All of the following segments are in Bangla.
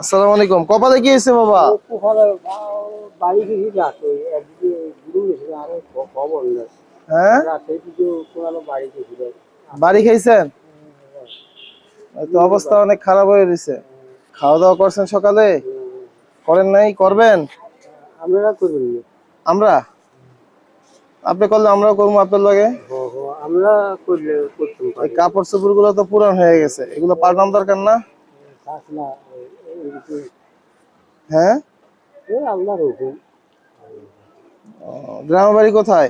আসসালামু আলাইকুম। কপালে কি হয়েছে বাবা? বাড়ি গেছি রাতে একদিকে ঘুরে গেছিল আরো খবর নেই হ্যাঁ, রাতে কিছু কোনো বাড়ি গেছিল বাড়ি খাইছেন? এই তো অবস্থা অনেক খারাপ হয়ে রয়েছে। খাওয়া দাওয়া করছেন সকালে? করেন নাই? করবেন? আপনারা করবেন না। আমরা? আপনি করলে আমরাও করবো আপনার লগে। আমরা করলে করতাম এই পারি কাপড় চোপড় গুলো তো পুরান হয়ে গেছে, এগুলো পাল্টানো দরকার না? থাক না হ্যাঁ। আপনার হুকুম গ্রামের বাড়ি কোথায়?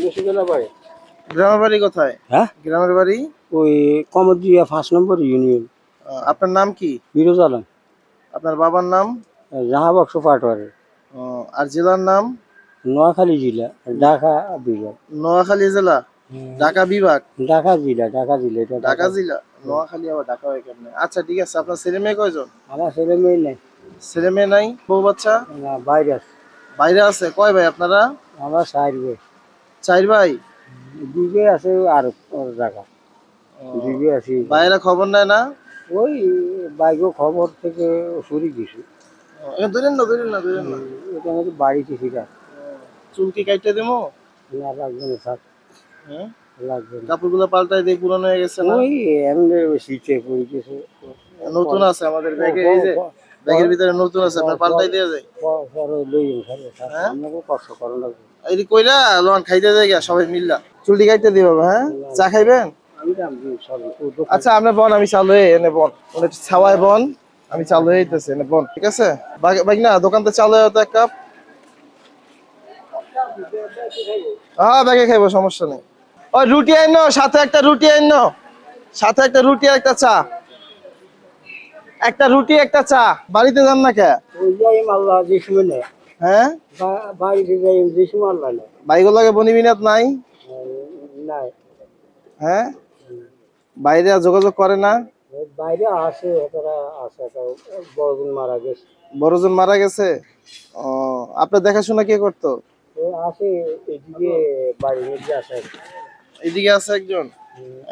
মুর্শিদাবাদ বাড়ি। গ্রামের বাড়ি কোথায়? হ্যাঁ গ্রামের বাড়ি। ওই কমজিয়া 5 নম্বর ইউনিয়ন। আপনার নাম কি? বিরোজ আলম। আপনার বাবার নাম? জাহাবক্স পাটোয়ারি। আর জেলার নাম? নোয়াখালী জেলা, ঢাকা বিভাগ। নোয়াখালী জেলা, ঢাকা বিভাগ। ঢাকা জেলা, ঢাকা জেলা, এটা ঢাকা জেলা, নোয়াখালী আবার ঢাকা হয় কেমনে? আচ্ছা ঠিক আছে। আপনার ছেলে মেয়ে কয়জন? আমার ছেলে মেয়ে নেই। ছেলে মেয়ে নাই? বউ বাচ্চা? না, বাইরে আছে। বাইরে আছে? কয় ভাই আপনারা? আমার সাইড ভাই, 4 ভাই। দুই আছে আর ওর জায়গা দুই আছে। বাইরে খবর নেয় না? ওই বাইক খবর থেকে সরি কিছু ধরেন না, ধরেন না, ধরেন না। এটা নাকি বাড়িতে ফিরা। চুল কি কাটতে দেবো? না, লাগবে না, থাক, হ্যাঁ, লাগবে না। কাপড়গুলো পাল্টাই দিয়ে পুরানো হয়ে গেছে না? ওই এমনি শীতে পড়ে গেছে। নতুন আছে আমাদের ব্যাগে, এই যে ব্যাগের ভিতরে নতুন আছে, আপনার পাল্টাই দিয়ে যায়। পরে লই হ্যাঁ, আপনাকে কষ্ট করো লাগবে। এই যে কইরা লোন খাইতে যায় সবাই মিল্লা চুলটি কাটতে দিব। হ্যাঁ, চা খাইবেন? আমি দাম সরি। আচ্ছা আপনি বন, আমি চালু হয়ে এনে বন, ছাওয়ায় বন, আমি চালু হয়ে যেতেছি এনে বন। ঠিক আছে ভাই, না দোকানতে চালু হয়ে তো এক কাপ। হ্যাঁ ব্যাগে খাইবো, সমস্যা নেই। ওই রুটি আইনো, সাথে একটা রুটি আইনো, সাথে একটা রুটি আর একটা চা। একটা রুটি একটা চা। বাড়িতে যান না কে? ওই যাই মাল্লা যে সময় নেই। হ্যাঁ, বাড়িতে যাই যে সময় আল্লাহ নেই। বাইগুলোকে বনি বিনাত নাই? নাই। হ্যাঁ, বাইরে আর যোগাযোগ করে না? বাইরে আসে, তারা আসে, বড়জন মারা গেছে। বড়জন মারা গেছে? ও, আপনার দেখাশোনা কে করতো? আসে এদিকে, বাড়ির মধ্যে আসে। এদিকে আছে একজন,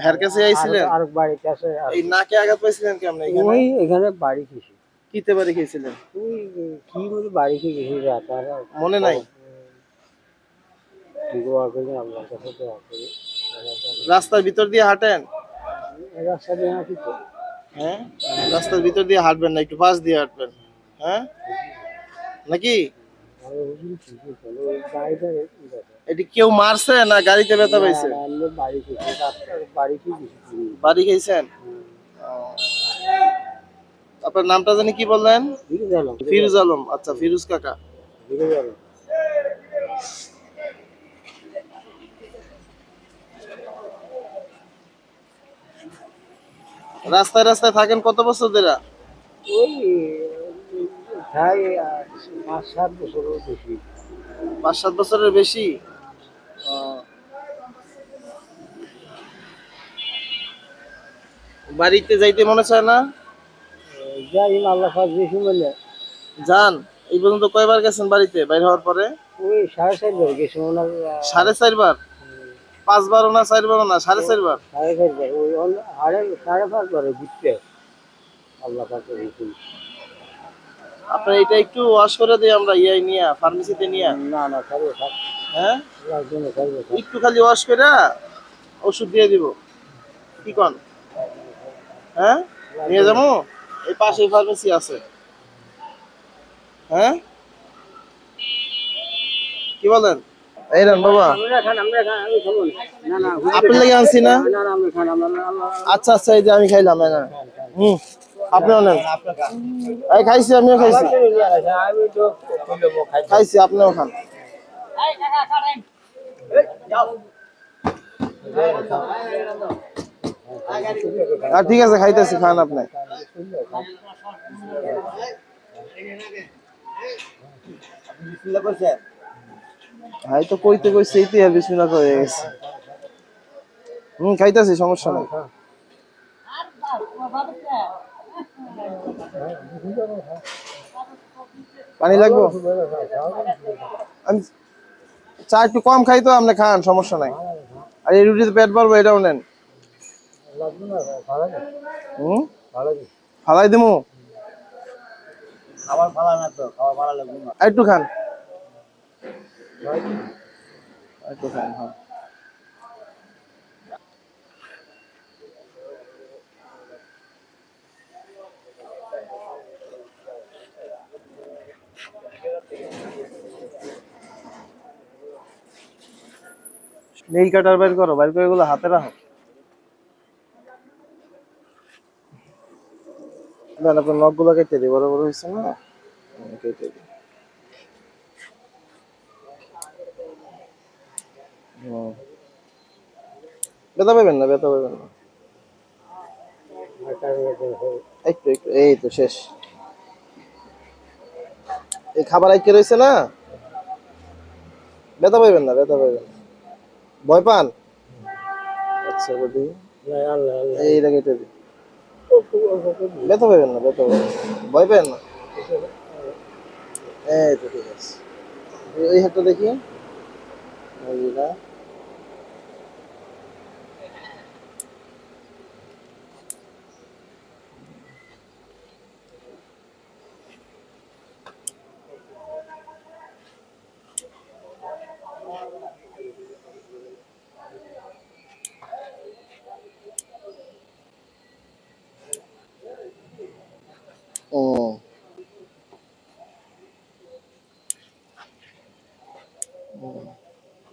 হের কাছে আইছিলেন? আর বাড়িতে আসে। এই নাকে আঘাত পাইছিলেন কেমনে? ওই এখানে বাড়ি খেয়েছি। কিতে বাড়ি খেয়েছিলেন? ওই কি বলে বাড়ি খেয়ে গেছি রাত আর মনে নাই? দোয়া করি আল্লাহর কাছে, দোয়া করি। রাস্তার ভিতর দিয়ে হাঁটেন? রাস্তা দিয়ে হাঁটি তো। হ্যাঁ, রাস্তার ভিতর দিয়ে হাঁটবেন না, একটু পাশ দিয়ে হাঁটবেন। হ্যাঁ, নাকি এটি কেউ মারছে না গাড়িতে ব্যথা পাইছে? বাড়ি খেয়েছি, রাস্তার বাড়ি খেয়ে গেছি। বাড়ি খেয়েছেন? আপনার নামটা জানি কি বললেন? ফিরোজ আলম। আচ্ছা ফিরোজ কাকা। রাস্তায় রাস্তায় থাকেন কত বছর ধরে? ওই প্রায় 5-7 বছরের বেশি। 5-7 বছরের বেশি। বাড়িতে যাইতে মনে চায় না? যাই আল্লাহ পাক যে সময় নেয়। যান। এই পর্যন্ত কয়বার গেছেন বাড়িতে বাইরে হওয়ার পরে? ওই 4.5 বার গেছি ওনার। 4.5 বার? 5 বারও না, 4 বারও না, 4.5 বার। 4.5 বার। ওই 5.5 বারে ঘুরতে আল্লাহ পাকের হুকুম। আপনার এটা একটু ওয়াশ করে দিই আমরা, ইয়াই নিয়ে ফার্মেসিতে নিয়ে। না না, খাবো, থাক, হ্যাঁ, লাগবে না, খাবো, থাক। একটু খালি ওয়াশ করে ওষুধ দিয়ে দিব। কি কন? হ্যাঁ, নিয়ে যাবো। এই পাশেই ফার্মেসি আছে। হ্যাঁ, কি বলেন? এই নেন বাবা, আমরা খান, আমরা খান, আমি খাবো না। না না, আপনার লেগে আনছি না? না না, আমরা খান, আমরা আচ্ছা আচ্ছা, এই যে আমি খাইলাম। আপনিও নেন। এই খাইছি, আমিও খাইছি, আমি তো খাইছি, আপনিও খান। ঠিক আছে, খাইতেছি, খান আপনি। ভাই তো কইতে কইছে এইতে আর বিসমিল্লাহ হয়ে গেছে। খাইতেছি, সমস্যা নাই। পানি লাগবো? আমি চা একটু কম খাই তো, আপনি খান, সমস্যা নাই। আর এই রুটিতে পেট ভরবো, এটাও নেন। ফালাই দিমু? খাবার ভালো না তো, খাবার ভালো লাগবে না। আর একটু খান, আর একটু খান, হ্যাঁ। নেইল কাটার বের করো, বের করে এগুলো হাতে রাখো। দেন আপনার নখ গুলো কেটে দিই, বড় বড় হয়েছে না, কেটে দিই। হুম। ব্যথা পাবেন না, ব্যথা পাবেন না, একটু একটু, এই তো শেষ। এই খাবার আইকে রয়েছে না, ব্যথা পাবেন না, ব্যথা পাবেন না। ভয় পান? আচ্ছা বলি, এইটা কেটে দিই, ব্যথা পাবেন না, ব্যথা পাবেন না, ভয় পাবেন না। এই তো ঠিক আছে। এই হাতটা দেখি, এইটা। ও,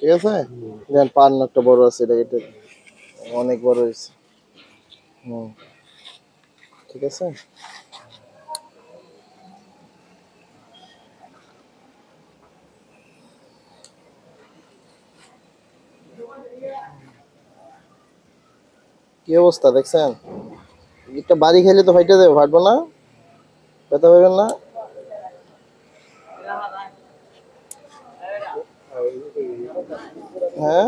ঠিক আছে। দেন পান একটা বড় আছে, এটা কেটে দিই। অনেক বড় হয়েছে। হুম, ঠিক আছে। কি অবস্থা দেখছেন? একটা বাড়ি খেলে তো ফাইটে দেবে, ফাটবো না, ব্যথা পাবেন না। হ্যাঁ,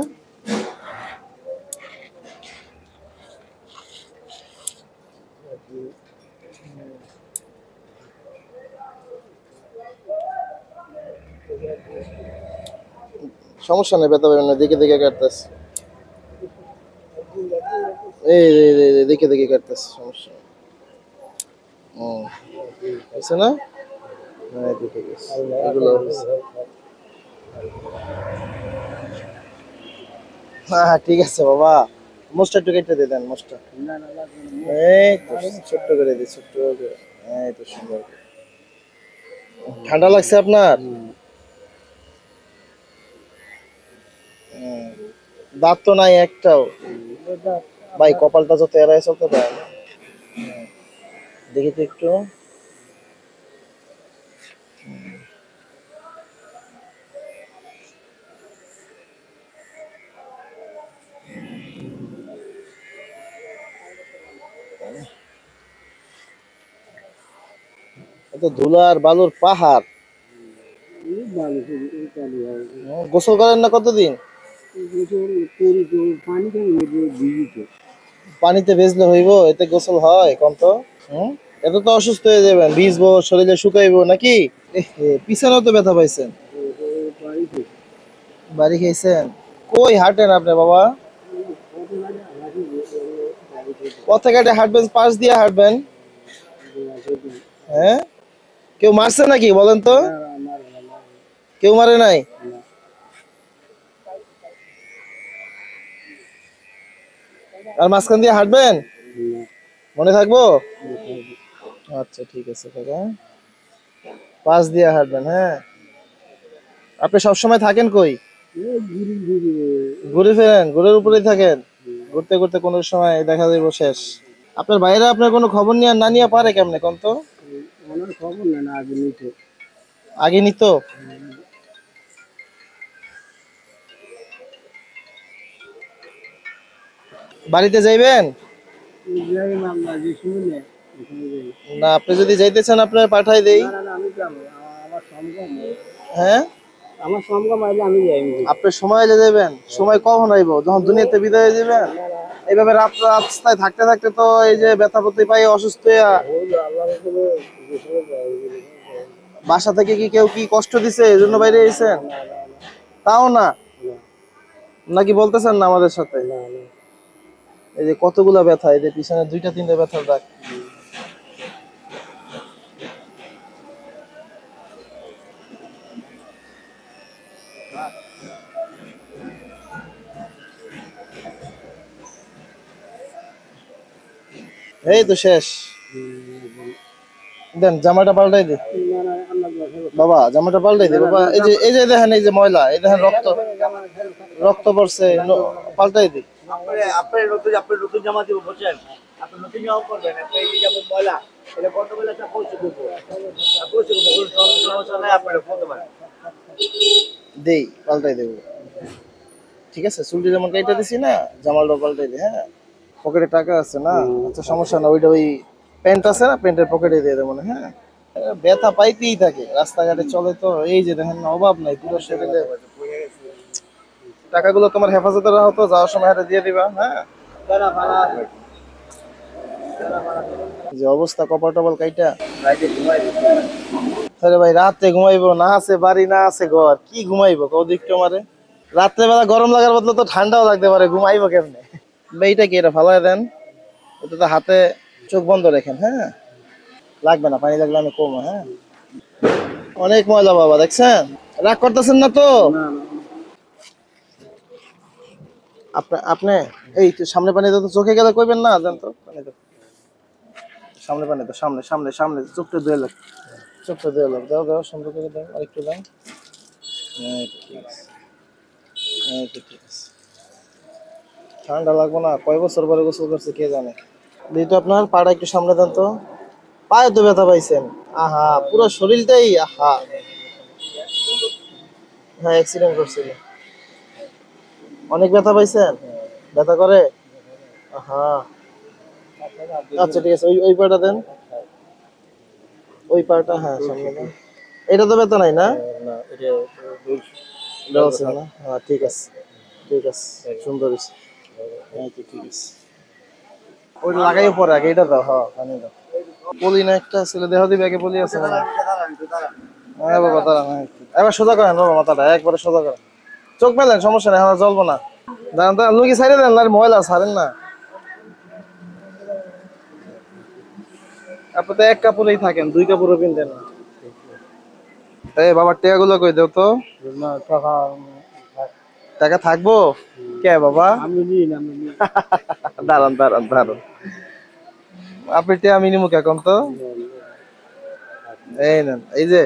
সমস্যা নেই, ব্যথা পাবেন না, দেখে দেখে কাটতেছে। এই দেখে দেখে কাটতেছে, সমস্যা নেই। হুম, হয়েছে না? হ্যাঁ, দেখে গেছে এগুলো হয়েছে। হ্যাঁ হ্যাঁ, ঠিক আছে বাবা, মোচটা একটু কেটে দিয়ে দেন, মোচটা। এই তো ছোট্ট করে দিই, ছোট্ট করে। এই তো সুন্দর। ঠান্ডা লাগছে আপনার? হুম। দাঁত তো নাই একটাও ভাই, কপালটা যত এড়ায় চলতে পারে না। দেখি তো একটু। এত ধুলার বালুর পাহাড়। গোসল করেন না কতদিন? পানিতে ভেজলে হইব, এতে গোসল হয় কম তো? হুম, এত তো অসুস্থ হয়ে যাবেন, ভিজবো, শরীরে শুকাইবো নাকি? পিছনেও তো ব্যথা পাইছেন। বাড়ি খেয়েছেন? কই হাঁটেন আপনি বাবা? পথে ঘাটে হাঁটবেন, পাশ দিয়ে হাঁটবেন। হ্যাঁ, কেউ মারছে নাকি বলেন তো? কেউ মারে নাই? আর মাঝখান দিয়ে হাঁটবেন, মনে থাকবো? আচ্ছা ঠিক আছে কাকা, পাশ দিয়ে হাঁটবেন, হ্যাঁ। আপনি সবসময় থাকেন কই? ঘুরে ফেরেন, ঘুরের উপরেই থাকেন? ঘুরতে ঘুরতে কোনো সময় দেখা যাইব শেষ। আপনার বাইরে আপনার কোনো খবর নিয়ে না নিয়ে পারে কেমনে কোন তো? আগে নিত? বাড়িতে যাইবেন? না, আপনি যদি যাইতে চান আপনার পাঠাই দেই। হ্যাঁ, আমার সমকম আইলে আমি যাই। আপনার সময় হলে যাবেন? সময় কখন আইব, যখন দুনিয়াতে বিদায় হয়ে যাবেন? এইভাবে রাস্তায় থাকতে থাকতে তো এই যে ব্যথা প্রতি পাই, অসুস্থ হইয়া। বাসা থেকে কি কেউ কি কষ্ট দিছে এই জন্য বাইরে এসেছেন? তাও না? নাকি বলতেছেন না আমাদের সাথে? এই যে কতগুলা ব্যথা, এই যে পিছনে দুইটা তিনটা ব্যথার দাগ। এই তো শেষ। দেন জামাটা পাল্টাই দে বাবা, জামাটা পাল্টাই দে বাবা। এই যে দেখেন, এই যে ময়লা, এই দেখেন রক্ত রক্ত পড়ছে, পাল্টাই দি। আপনার নতুন জামা দিব বুঝছেন, আপনি নতুন জামা পরবেন, আপনি এই যে যেমন ময়লা এটা কত বেলা একটা পৌঁছে দেবো, পৌঁছে দেবো, সমস্যা নাই, আপনারা বলতে পারেন। দেই, পাল্টাই দেবো। ঠিক আছে, চুলটি যেমন কেটে দিছি না, জামালটা পাল্টাই দে। হ্যাঁ, পকেটে টাকা আছে না, আচ্ছা সমস্যা না, ওইটা ওই প্যান্ট আছে না, প্যান্টের পকেটে দিয়ে দেবো না। হ্যাঁ, ব্যথা পাইতেই থাকে, রাস্তাঘাটে চলে তো। এই যে দেখেন না, অভাব নাই পুরো শরীরে। টাকাগুলো তোমার হেফাজতে রাখো তো, যাওয়ার সময় হাতে দিয়ে দিবা। হ্যাঁ, যে অবস্থা, কপাল টপাল কাইটা। আরে ভাই, রাতে ঘুমাইবো না, আছে বাড়ি না আছে ঘর, কি ঘুমাইবো কও দেখতো আমারে। রাত্রে বেলা গরম লাগার বদলে তো ঠান্ডাও লাগতে পারে, ঘুমাইবো কেমনে? এইটা কি, এটা ফালাই দেন, এটা তো হাতে চোখ বন্ধ রেখেন। হ্যাঁ, লাগবে না, পানি লাগলে আমি কমো। হ্যাঁ, অনেক ময়লা বাবা, দেখছেন? রাগ করতেছেন না তো? আপনি এই তো সামনে পানি দাও তো, চোখে গেলে কইবেন না, দেন তো পানি দাও। সামনে পানি দাও, সামনে সামনে সামনে, চোখটা ধুয়ে লাগ, চোখটা ধুয়ে লাগ, দাও দাও, সুন্দর করে দাও, আরেকটু দাও। এই তো ঠিক আছে, এই তো ঠিক আছে। ঠান্ডা লাগবো না, কয় বছর পরে গোসল করছে কে জানে। দিই তো, আপনার পাটা একটু সামনে দেন তো। পায়ে তো ব্যথা পাইছেন, আহা পুরো শরীরটাই, আহা। হ্যাঁ, অ্যাক্সিডেন্ট করছিল, অনেক ব্যথা পাইছেন, ব্যথা করে, আহা। আচ্ছা ঠিক আছে, ওই ওই পাটা দেন, ওই পাটা, হ্যাঁ সামনে দেন। এটা তো ব্যথা নাই না? এটাও আছে না? হ্যাঁ ঠিক আছে, ঠিক আছে, সুন্দর হয়েছে। হ্যাঁ তো ঠিক আছে, ওইটা লাগাই পরে আগে এটা দাও। হ্যাঁ, পানি দাও। পলি না একটা ছেলে, দেহ দিবে আগে, পলি আছে না? হ্যাঁ বাবা দাঁড়ান, হ্যাঁ একটু। এবার সোজা করেন বাবা, মাথাটা একবারে সোজা করেন, চোখ মেলেন, সমস্যা নেই, আমার জ্বলবো না। দাঁড়ান দাঁড়ান, লুকি ছাড়ে দেন, আর ময়লা ছাড়েন না। আপনি তো এক কাপড়েই থাকেন, দুই কাপড়ও পিনতেন না। এই বাবার টাকাগুলো কই দাও তো। টাকা থাকবো কে বাবা? দাঁড়ান দাঁড়ান দাঁড়ান, আপনি টাকা মিনিমুখ এখন তো। এই নেন, এই যে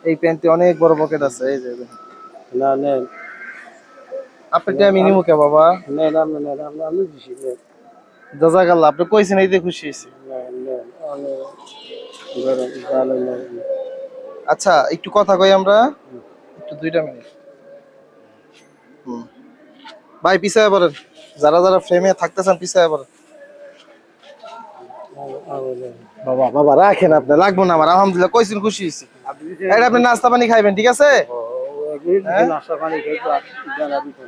এই প্যান্টে অনেক বড় পকেট আছে, এই যে না নেন, আপনি টাকা মিনিমুখে বাবা। নেন আপনি, নেন আমি দিছি, নেন জাযাকাল্লাহ, আপনি কইছেন এই যে খুশি হয়েছি। নেন নেন, অনেক গরম ভালো লাগে। আচ্ছা একটু কথা কই আমরা, একটু 2টা মিনিট। হুম, ভাই পিছায় পড়েন, যারা যারা ফ্রেমে থাকতেছেন পিছায় পড়েন। বাবা বাবা রাখেন, আপনি লাগবো না আমার, আলহামদুলিল্লাহ কইছেন খুশি হয়েছি। এটা আপনি নাস্তা পানি খাইবেন, ঠিক আছে? হ্যাঁ? নাস্তা পানি খেয়ে জানা দিতে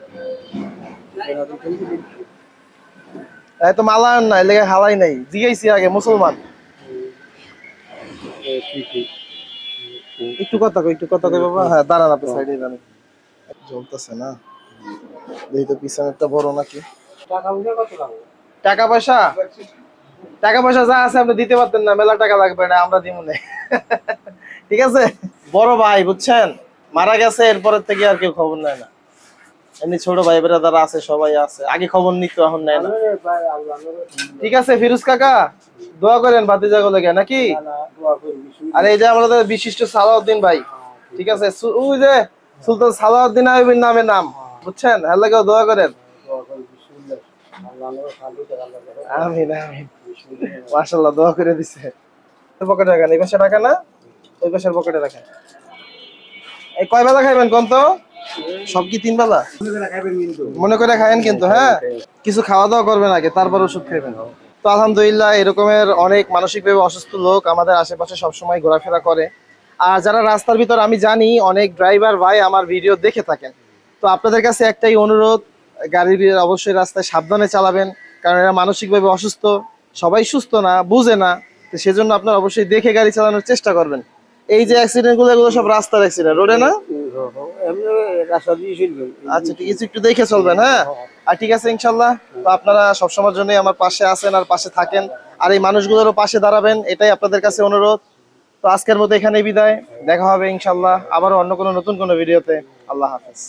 এই তো মালায়ন নাই, লেগে হালাই নাই, জিগাইছি আগে মুসলমান। একটু কথা কই, একটু কথা কই বাবা। হ্যাঁ দাঁড়ান, আপনি সাইডে দাঁড়ান। জ্বলতেছে না, দেখি তো পিছনেরটা বড় নাকি। টাকা উঠে কত লাগবে? টাকা পয়সা, টাকা পয়সা যা আছে আপনি দিতে পারতেন না, মেলা টাকা লাগবে না, আমরা দিব না। ঠিক আছে, বড় ভাই বুঝছেন, মারা গেছে, এরপরের থেকে আর কেউ খবর নেয় না। এমনি ছোট ভাই বেড়াদার আছে, সবাই আছে, আগে খবর নিত, এখন নেয় না। ঠিক আছে ফিরোজ কাকা, দোয়া করেন ভাতিজা গুলো নাকি। আর এই যে আমাদের বিশিষ্ট সালাউদ্দিন ভাই, ঠিক আছে, ওই যে সুলতান সালাউদ্দিন আইয়ুবীর নামে নাম, বুঝছেন, এর লাগেও দোয়া করেন। আমিন আমিন, মাশাআল্লাহ, দোয়া করে দিছে। পকেটে রাখেন, এই পাশে টাকা না, ওই পাশের পকেটে রাখেন। এই কয় বেলা খাইবেন কোন তো? সব কি 3 বেলা? মনে করে খায়েন কিন্তু, হ্যাঁ কিছু খাওয়া দাওয়া করবেন আগে, তারপর ওষুধ খাইবেন। তো আলহামদুলিল্লাহ, এরকমের অনেক মানসিকভাবে অসুস্থ লোক আমাদের আশেপাশে সবসময় ঘোরাফেরা করে। আর যারা রাস্তার ভিতর, আমি জানি অনেক ড্রাইভার ভাই আমার ভিডিও দেখে থাকেন, তো আপনাদের কাছে একটাই অনুরোধ, গাড়ি অবশ্যই রাস্তায় সাবধানে চালাবেন, কারণ এরা মানসিকভাবে অসুস্থ, সবাই সুস্থ না, বুঝে না। তো সেজন্য আপনারা অবশ্যই দেখে গাড়ি চালানোর চেষ্টা করবেন। এই যে অ্যাক্সিডেন্ট গুলো, এগুলো সব রাস্তার অ্যাক্সিডেন্ট, রোডে না। রাস্তা দিয়ে চলবেন। আচ্ছা ঠিক আছে, একটু দেখে চলবেন। হ্যাঁ, আর ঠিক আছে ইনশাল্লাহ। তো আপনারা সবসময়ের জন্য আমার পাশে আছেন আর পাশে থাকেন, আর এই মানুষগুলোরও পাশে দাঁড়াবেন, এটাই আপনাদের কাছে অনুরোধ। তো আজকের মতো এখানেই বিদায়, দেখা হবে ইনশাল্লাহ আবারও অন্য কোনো নতুন কোনো ভিডিওতে। আল্লাহ হাফেজ।